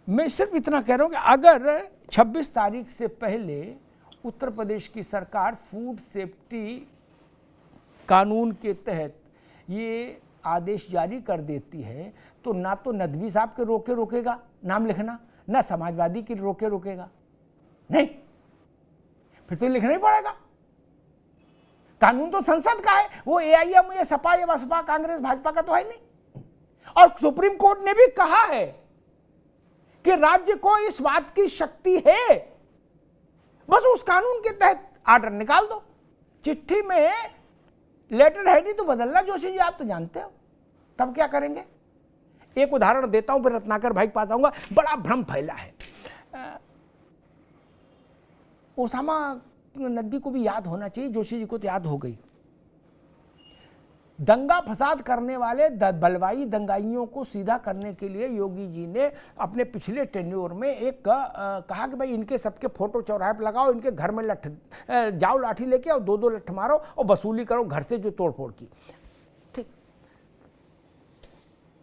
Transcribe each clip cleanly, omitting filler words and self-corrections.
मैं सिर्फ इतना कह रहा हूं कि अगर 26 तारीख से पहले उत्तर प्रदेश की सरकार फूड सेफ्टी कानून के तहत ये आदेश जारी कर देती है तो ना तो नदवी साहब के रोकेगा नाम लिखना, ना समाजवादी की रोकेगा, नहीं, फिर तो लिखना ही पड़ेगा। कानून तो संसद का है, वो एआईएम या सपा या बसपा कांग्रेस भाजपा का तो है नहीं। और सुप्रीम कोर्ट ने भी कहा है कि राज्य को इस बात की शक्ति है, बस उस कानून के तहत आर्डर निकाल दो। चिट्ठी में लेटर हेड ही तो बदलना जोशी जी, आप तो जानते हो। तब क्या करेंगे? एक उदाहरण देता हूं, फिर रत्नाकर भाई के पास आऊंगा। बड़ा भ्रम फैला है, ओसामा नदवी को भी याद होना चाहिए, जोशी जी को तो याद हो गई। दंगा फसाद करने वाले बलवाई दंगाइयों को सीधा करने के लिए योगी जी ने अपने पिछले टेन्योर में एक कहा कि भाई इनके सबके फोटो चौराहे पर लगाओ, इनके घर में जाओ लाठी लेके और दो लठ मारो और वसूली करो घर से जो तोड़फोड़ की। ठीक,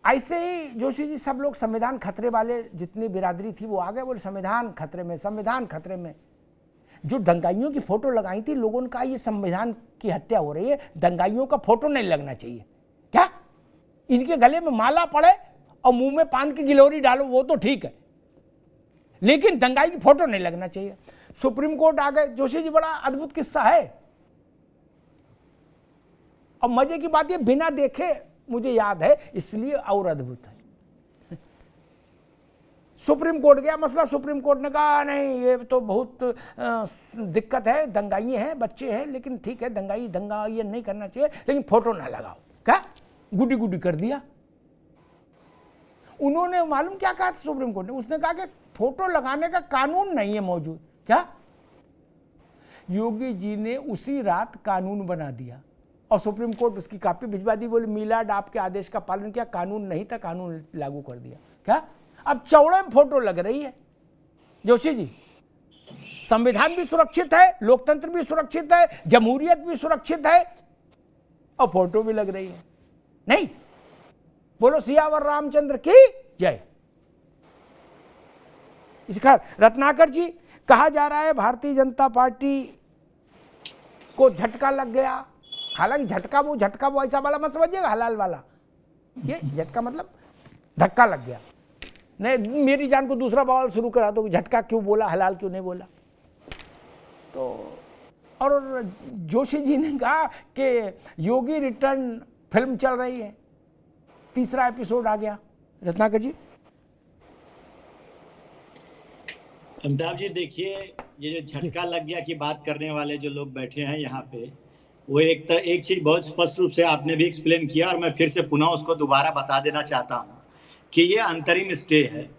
ऐसे ही जोशी जी सब लोग संविधान खतरे वाले जितनी बिरादरी थी वो आ गए, बोले संविधान खतरे में, संविधान खतरे में। जो दंगाइयों की फोटो लगाई थी लोगों ने कहा ये संविधान की हत्या हो रही है, दंगाइयों का फोटो नहीं लगना चाहिए। क्या इनके गले में माला पड़े और मुंह में पान की गिलोरी डालो वो तो ठीक है, लेकिन दंगाई की फोटो नहीं लगना चाहिए। सुप्रीम कोर्ट आ गए। जोशी जी बड़ा अद्भुत किस्सा है, और मजे की बात ये बिना देखे मुझे याद है इसलिए और अद्भुत है। सुप्रीम कोर्ट गया मसला, सुप्रीम कोर्ट ने कहा नहीं ये तो बहुत दिक्कत है, दंगाई हैं, बच्चे हैं, लेकिन ठीक है दंगा ये नहीं करना चाहिए, लेकिन फोटो ना लगाओ। क्या गुडी गुडी कर दिया उन्होंने। मालूम क्या कहा था सुप्रीम कोर्ट ने? उसने कहा कि फोटो लगाने का कानून नहीं है मौजूद। क्या योगी जी ने उसी रात कानून बना दिया और सुप्रीम कोर्ट उसकी कॉपी भिजवा दी, बोले मिलाड आपके आदेश का पालन किया, कानून नहीं था, कानून लागू कर दिया। क्या अब चौड़े में फोटो लग रही है। जोशी जी, संविधान भी सुरक्षित है, लोकतंत्र भी सुरक्षित है, जमहूरियत भी सुरक्षित है और फोटो भी लग रही है। नहीं, बोलो सियावर रामचंद्र की जय। इसका रत्नाकर जी, कहा जा रहा है भारतीय जनता पार्टी को झटका लग गया। हालांकि झटका वो ऐसा वाला मत समझिएगा, हलाल वाला। ये झटका मतलब धक्का लग गया। नहीं, मेरी जान को दूसरा बवाल शुरू करा दो, झटका क्यों बोला, हलाल क्यों नहीं बोला। तो और जोशी जी ने कहा कि योगी रिटर्न फिल्म चल रही है, तीसरा एपिसोड आ गया। रत्नाकर जी। अमिताभ जी देखिए, ये जो झटका लग गया की बात करने वाले जो लोग बैठे हैं यहाँ पे, वो एक चीज बहुत स्पष्ट रूप से आपने भी एक्सप्लेन किया और मैं फिर से पुनः उसको दोबारा बता देना चाहता हूँ कि ये अंतरिम स्टे है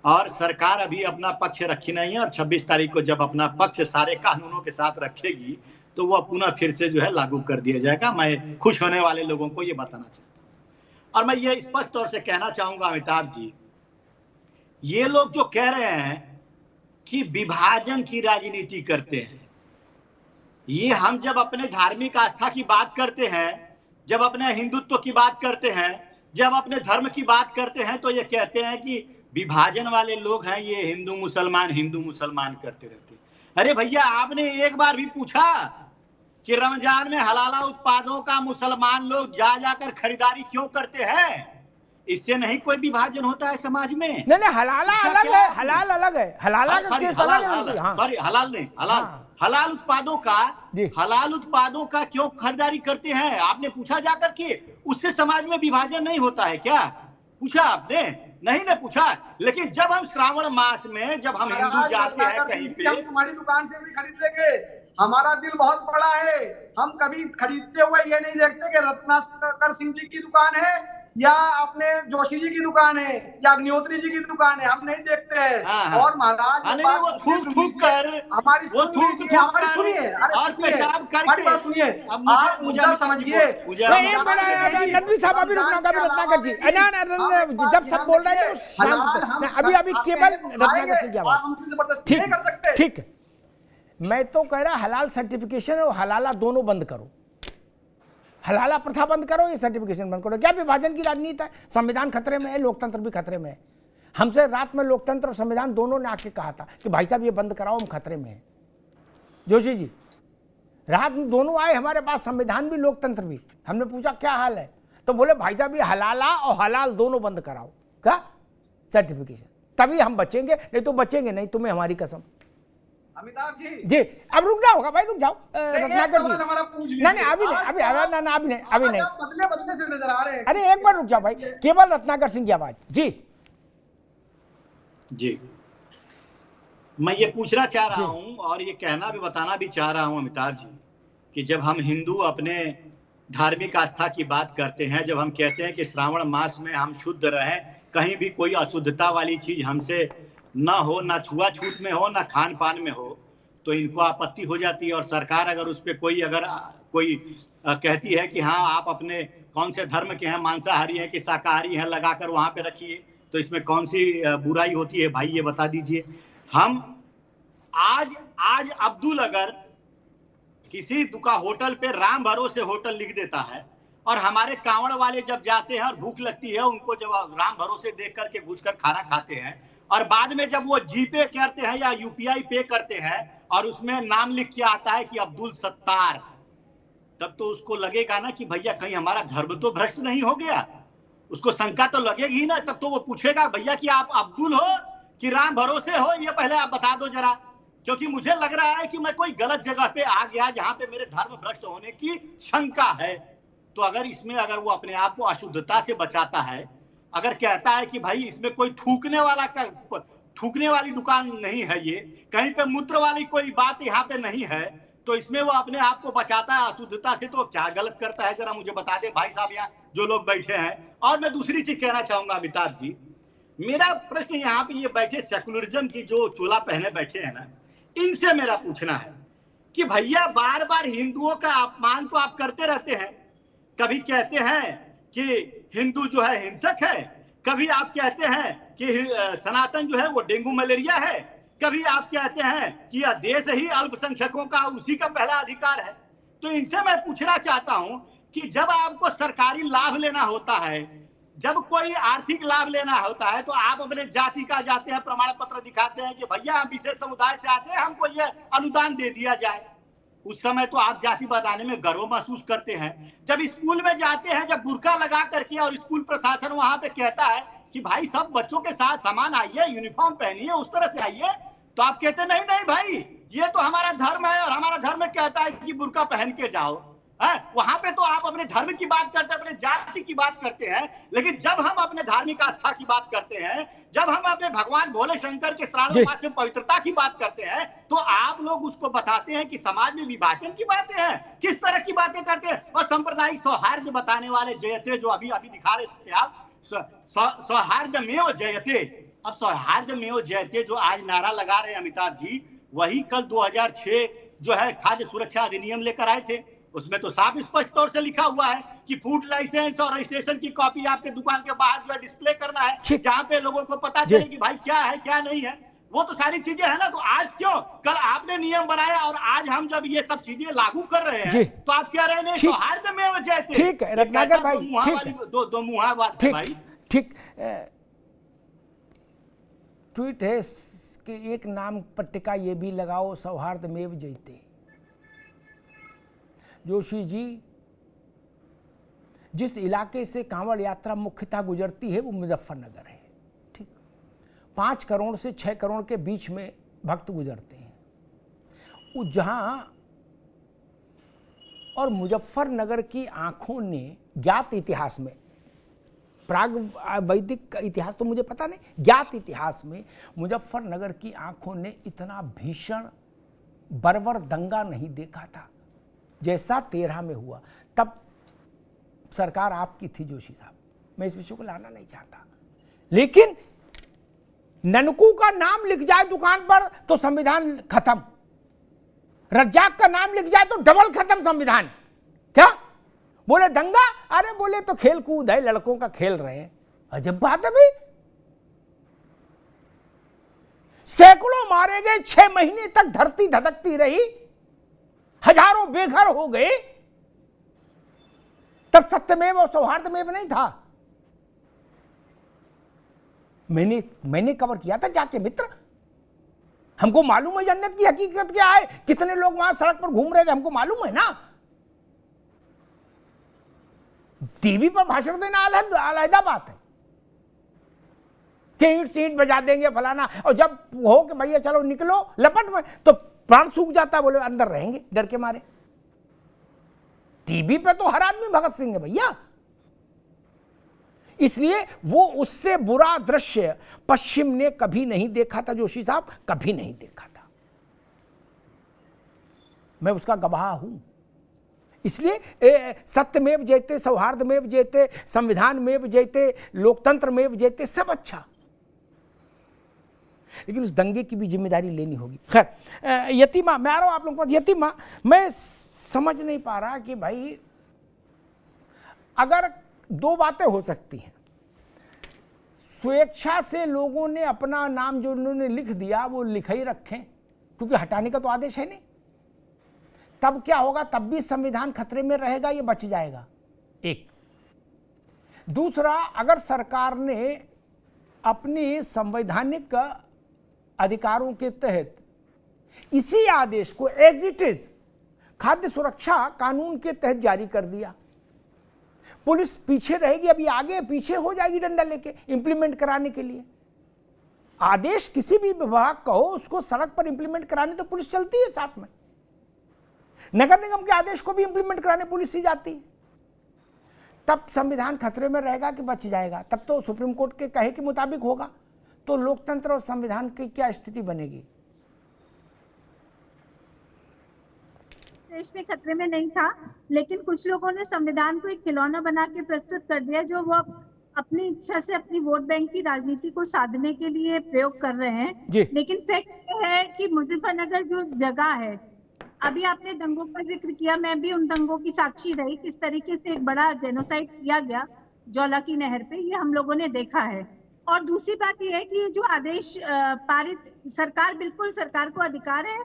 और सरकार अभी अपना पक्ष रखी नहीं है, और 26 तारीख को जब अपना पक्ष सारे कानूनों के साथ रखेगी तो वह पुनः फिर से जो है लागू कर दिया जाएगा। मैं खुश होने वाले लोगों को ये बताना चाहता हूँ। और मैं ये स्पष्ट तौर से कहना चाहूंगा अमिताभ जी, ये लोग जो कह रहे हैं कि विभाजन की राजनीति करते हैं, ये हम जब अपने धार्मिक आस्था की बात करते हैं, जब अपने हिंदुत्व की बात करते हैं, जब अपने धर्म की बात करते हैं तो ये कहते हैं कि विभाजन वाले लोग हैं, ये हिंदू मुसलमान करते रहते। अरे भैया, आपने एक बार भी पूछा कि रमजान में हलाला उत्पादों का मुसलमान लोग जाकर खरीदारी क्यों करते हैं? इससे नहीं कोई विभाजन होता है समाज में। नहीं, हलाला अलग है, हलाल अलग है, हलाला का केस अलग है। सॉरी, हलाल नहीं, हलाल उत्पादों का क्यों खरीदारी करते हैं? आपने पूछा जाकर के? उससे समाज में विभाजन नहीं होता है क्या? पूछा आपने? नहीं ना पूछा। लेकिन जब हम श्रावण मास में जब हम हिंदू जाते हैं कहीं पे, हम तुम्हारी दुकान से भी खरीद लेंगे, हमारा दिल बहुत बड़ा है, हम कभी खरीदते हुए ये नहीं देखते कि रत्नाकर सिंह जी की दुकान है या अपने जोशी जी की दुकान है या अग्निहोत्री जी की दुकान है, हम नहीं देखते हैं। और महाराज वो थूक कर हमारी सुनिए और पेशाब करके सुनिए, आप मुझे समझिए। नदवी साहब अभी रुकना, रत्नाकर जी जब सब बोल रहे थे शांत, अभी केवल रत्नाकर सिंह की आवाज। ठीक है, मैं तो कह रहा हलाल सर्टिफिकेशन और हलाला दोनों बंद करो, हलाला प्रथा बंद करो, ये सर्टिफिकेशन बंद करो। क्या विभाजन की राजनीति है? संविधान खतरे में है, लोकतंत्र भी खतरे में है। हमसे रात में लोकतंत्र और संविधान दोनों ने आके कहा था कि भाई साहब ये बंद कराओ, हम खतरे में हैं। जोशी जी, रात में दोनों आए हमारे पास, संविधान भी लोकतंत्र भी। हमने पूछा क्या हाल है, तो बोले भाई साहब ये हलाला और हलाल दोनों बंद कराओ, क्या सर्टिफिकेशन, तभी हम बचेंगे, नहीं तो बचेंगे नहीं, तुम्हें हमारी कसम। अमिताभ जी जी अब रुक जाओ भाई, रुक जाओ रत्नाकर जी। हमारा पूछ लीजिए। नहीं अभी नहीं, अभी अभी नहीं, बदले बदले से नजर आ रहे हैं। अरे एक बार रुक जाओ भाई, केवल रत्नाकर सिंह की आवाज। जी मैं ये पूछना चाह रहा हूं और ये कहना भी बताना भी चाह रहा हूं अमिताभ जी कि जब हम हिंदू अपने धार्मिक आस्था की बात करते हैं, जब हम कहते हैं कि श्रावण मास में हम शुद्ध रहें, कहीं भी कोई अशुद्धता वाली चीज हमसे ना हो, ना छुआछूत में हो, ना खान पान में हो, तो इनको आपत्ति हो जाती है। और सरकार अगर उस पर कोई कहती है कि हाँ आप अपने कौन से धर्म के हैं, मांसाहारी हैं कि शाकाहारी हैं, लगाकर वहां पे रखिए, तो इसमें कौन सी बुराई होती है भाई, ये बता दीजिए। हम आज अब्दुल अगर किसी होटल पे राम भरोसे होटल लिख देता है और हमारे कांवड़ वाले जब जाते हैं और भूख लगती है, उनको जब राम भरोसे देख करके घुसकर खाना खाते हैं और बाद में जब वो जीपे करते हैं या यूपीआई पे करते हैं और उसमें नाम लिख के आता है कि अब्दुल सत्तार, तब तो उसको लगेगा ना कि भैया कहीं हमारा धर्म तो भ्रष्ट नहीं हो गया। उसको शंका तो लगेगी ही ना। तब तो वो पूछेगा भैया कि आप अब्दुल हो कि राम भरोसे हो, ये पहले आप बता दो जरा, क्योंकि मुझे लग रहा है कि मैं कोई गलत जगह पे आ गया जहां पे मेरे धर्म भ्रष्ट होने की शंका है। तो अगर इसमें अगर वो अपने आप को अशुद्धता से बचाता है, अगर कहता है कि भाई इसमें कोई थूकने वाली दुकान नहीं है, ये कहीं पे मूत्र वाली कोई बात यहाँ पे नहीं है, तो इसमें वो अपने आप को बचाता है अशुद्धता से, तो क्या गलत करता है जरा मुझे बता दे भाई साहब, यहाँ जो लोग बैठे हैं। और मैं दूसरी चीज कहना चाहूंगा अमिताभ जी, मेरा प्रश्न यहाँ पे ये बैठे सेकुलरिज्म की जो चोला पहने बैठे हैं ना, इनसे मेरा पूछना है कि भैया बार बार हिंदुओं का अपमान तो आप करते रहते हैं। कभी कहते हैं कि हिंदू जो है हिंसक है, कभी आप कहते हैं कि सनातन जो है वो डेंगू मलेरिया है, कभी आप कहते हैं कि यह देश ही अल्पसंख्यकों का उसी का पहला अधिकार है। तो इनसे मैं पूछना चाहता हूं कि जब आपको सरकारी लाभ लेना होता है, जब कोई आर्थिक लाभ लेना होता है, तो आप अपने जाति का जाते हैं, प्रमाण पत्र दिखाते हैं कि भैया हम विशेष समुदाय से आते हैं, हमको ये अनुदान दे दिया जाए। उस समय तो आप जाति बताने में गर्व महसूस करते हैं। जब स्कूल में जाते हैं, जब बुर्का लगा करके और स्कूल प्रशासन वहां पे कहता है कि भाई सब बच्चों के साथ समान आइए, यूनिफॉर्म पहनिए, उस तरह से आइए, तो आप कहते नहीं नहीं भाई ये तो हमारा धर्म है और हमारा धर्म कहता है कि बुर्का पहन के जाओ। वहां पे तो आप अपने धर्म की बात करते हैं, अपने जाति की बात करते हैं, लेकिन जब हम अपने धार्मिक आस्था की बात करते हैं, जब हम अपने भगवान भोले शंकर के श्रावण मास में पवित्रता की बात करते हैं, तो आप लोग उसको बताते हैं कि समाज में विभाजन की बातें हैं, किस तरह की बातें करते हैं। और सांप्रदायिक सौहार्द बताने वाले जयते जो अभी दिखा रहे थे आप, सौहार्द में जयते, अब सौहार्द में जयते जो आज नारा लगा रहे हैं अमिताभ जी, वही कल 2006 जो है खाद्य सुरक्षा अधिनियम लेकर आए थे। उसमें तो साफ स्पष्ट तौर से लिखा हुआ है कि फूड लाइसेंस और रजिस्ट्रेशन की कॉपी आपके दुकान के बाहर जो है डिस्प्ले करना है, जहां पे लोगों को पता चले कि भाई क्या है क्या नहीं है। वो तो सारी चीजें है ना। तो आज क्यों कल आपने नियम बनाया और आज हम जब ये सब चीजें लागू कर रहे हैं, तो आप कह रहे हैं सौहार्द में हो जाते। ठीक है रत्नाकर भाई, दो मुहा बात है भाई। ठीक ट्वीट है कि एक नाम पट्टिका ये भी लगाओ, सौहार्द में जयते। जोशी जी, जिस इलाके से कांवड़ यात्रा मुख्यतः गुजरती है वो मुजफ्फरनगर है। ठीक, 5 करोड़ से 6 करोड़ के बीच में भक्त गुजरते हैं वो जहां, और मुजफ्फरनगर की आंखों ने ज्ञात इतिहास में, प्राग वैदिक इतिहास तो मुझे पता नहीं, ज्ञात इतिहास में मुजफ्फरनगर की आंखों ने इतना भीषण बर्बर दंगा नहीं देखा था जैसा 13 में हुआ। तब सरकार आपकी थी जोशी साहब, मैं इस विषय को लाना नहीं चाहता, लेकिन ननकू का नाम लिख जाए दुकान पर तो संविधान खत्म, रज्जाक का नाम लिख जाए तो डबल खत्म संविधान। क्या बोले दंगा? अरे बोले तो खेल कूद है, लड़कों का खेल रहे हैं। अजब बात है भाई, सैकड़ों मारे गए, 6 महीने तक धरती धधकती रही, हजारों बेघर हो गए, तब सत्यमेव और सौहार्दमेव नहीं था। मैंने कवर किया था जाके मित्र। हमको मालूम है जन्नत की हकीकत क्या है, कितने लोग वहां सड़क पर घूम रहे थे, हमको मालूम है ना। टीवी पर भाषण देना अलहदा बात है कि ईंट सीट बजा देंगे फलाना, और जब हो कि भैया चलो निकलो लपट में, तो प्राण सूख जाता है, बोले अंदर रहेंगे डर के मारे। टीवी पे तो हर आदमी भगत सिंह है भैया। इसलिए वो उससे बुरा दृश्य पश्चिम ने कभी नहीं देखा था जोशी साहब, कभी नहीं देखा था। मैं उसका गवाह हूं। इसलिए सत्यमेव जयते, सौहार्दमेव जयते, संविधान में जयते, लोकतंत्र में जयते, सब अच्छा, लेकिन उस दंगे की भी जिम्मेदारी लेनी होगी। खैर, यतीमा, मैं आ रहा हूं आप लोगों के पास। यतीमा, मैं समझ नहीं पा रहा कि भाई अगर दो बातें हो सकती हैं, स्वेच्छा से लोगों ने अपना नाम जो उन्होंने लिख दिया वो लिख ही रखें, क्योंकि हटाने का तो आदेश है नहीं, तब क्या होगा, तब भी संविधान खतरे में रहेगा, ये बच जाएगा। एक दूसरा, अगर सरकार ने अपनी संवैधानिक अधिकारों के तहत इसी आदेश को एज इट इज खाद्य सुरक्षा कानून के तहत जारी कर दिया, पुलिस पीछे रहेगी, अभी आगे पीछे हो जाएगी डंडा लेके इंप्लीमेंट कराने के लिए। आदेश किसी भी विभाग का हो, उसको सड़क पर इंप्लीमेंट कराने तो पुलिस चलती है साथ में, नगर निगम के आदेश को भी इंप्लीमेंट कराने पुलिस ही जाती है। तब संविधान खतरे में रहेगा कि बच जाएगा? तब तो सुप्रीम कोर्ट के कहे के मुताबिक होगा, तो लोकतंत्र और संविधान की क्या स्थिति बनेगी? देश में खतरे में नहीं था, लेकिन कुछ लोगों ने संविधान को एक खिलौना बना के प्रस्तुत कर दिया, जो वो अपनी इच्छा से अपनी वोट बैंक की राजनीति को साधने के लिए प्रयोग कर रहे हैं। लेकिन फैक्ट ये है कि मुजफ्फरनगर जो जगह है, अभी आपने दंगों का जिक्र किया, मैं भी उन दंगों की साक्षी रही, किस तरीके से एक बड़ा जेनोसाइड किया गया जौला की नहर पे, ये हम लोगों ने देखा है। और दूसरी बात यह है कि ये जो आदेश पारित, सरकार को अधिकार है,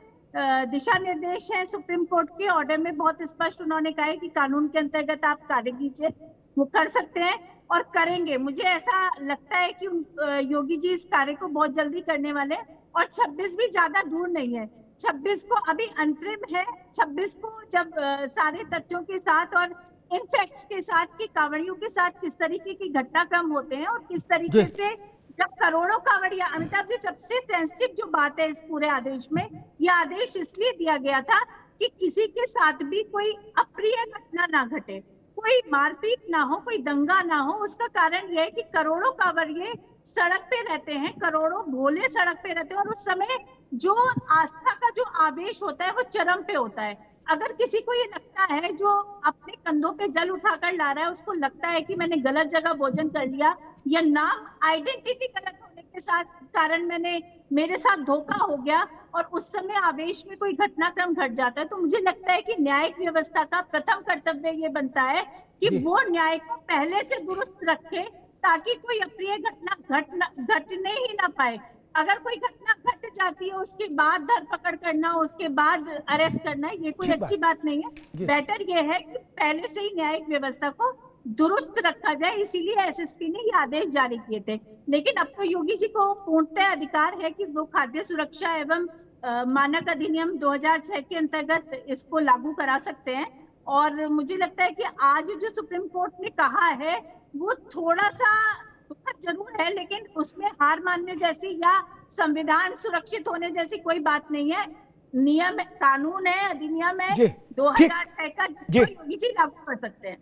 दिशा निर्देश है सुप्रीम कोर्ट के ऑर्डर में बहुत स्पष्ट उन्होंने कहा है कि कानून के अंतर्गत आप कार्य कीजिए, वो कर सकते हैं और करेंगे। मुझे ऐसा लगता है कि योगी जी इस कार्य को बहुत जल्दी करने वाले हैं, और 26 भी ज्यादा दूर नहीं है। 26 को अभी अंतरिम है, 26 को जब सारे तथ्यों के साथ और इन फैक्ट्स के साथ कि कांवड़ियों के साथ किस तरीके की घटनाक्रम होते हैं और किस तरीके से जब करोड़ों कांवड़िया, अमिताभ जी सबसे सेंसिटिव जो बात है इस पूरे आदेश में, यह आदेश इसलिए दिया गया था कि किसी के साथ भी कोई अप्रिय घटना ना घटे, कोई मारपीट ना हो, कोई दंगा ना हो। उसका कारण यह है कि करोड़ों कांवड़िए सड़क पे रहते हैं, करोड़ों भोले सड़क पे रहते हैं, और उस समय जो आस्था का जो आवेश होता है वो चरम पे होता है। अगर किसी को ये लगता है, जो अपने कंधों पे जल उठाकर ला रहा है, उसको लगता है कि मैंने गलत जगह भोजन कर लिया, या नाम आइडेंटिटी गलत होने के साथ कारण मेरे साथ धोखा हो गया और उस समय आवेश में कोई घटनाक्रम घट जाता है, तो मुझे लगता है कि न्यायिक व्यवस्था का प्रथम कर्तव्य ये बनता है कि वो न्याय को पहले से दुरुस्त रखे, ताकि कोई अप्रिय घटना घटने ही ना पाए। अगर कोई घटना घट जाती है उसके बाद धरपकड़ करना, उसके बाद अरेस्ट करना, ये कोई अच्छी बात नहीं है। बेटर ये है कि पहले से ही न्यायिक व्यवस्था को दुरुस्त रखा जाए, इसीलिए एसएसपी ने ये आदेश जारी किए थे। लेकिन अब तो योगी जी को पूर्णतः अधिकार है कि वो खाद्य सुरक्षा एवं मानक अधिनियम 2006 के अंतर्गत इसको लागू करा सकते हैं। और मुझे लगता है कि आज जो सुप्रीम कोर्ट ने कहा है वो थोड़ा सा दुखद जरूर है, लेकिन उसमें हार मानने जैसी या संविधान सुरक्षित होने जैसी कोई बात नहीं है। नियम, कानून है, अधिनियम है 2006 का, योगी जी लागू कर सकते हैं।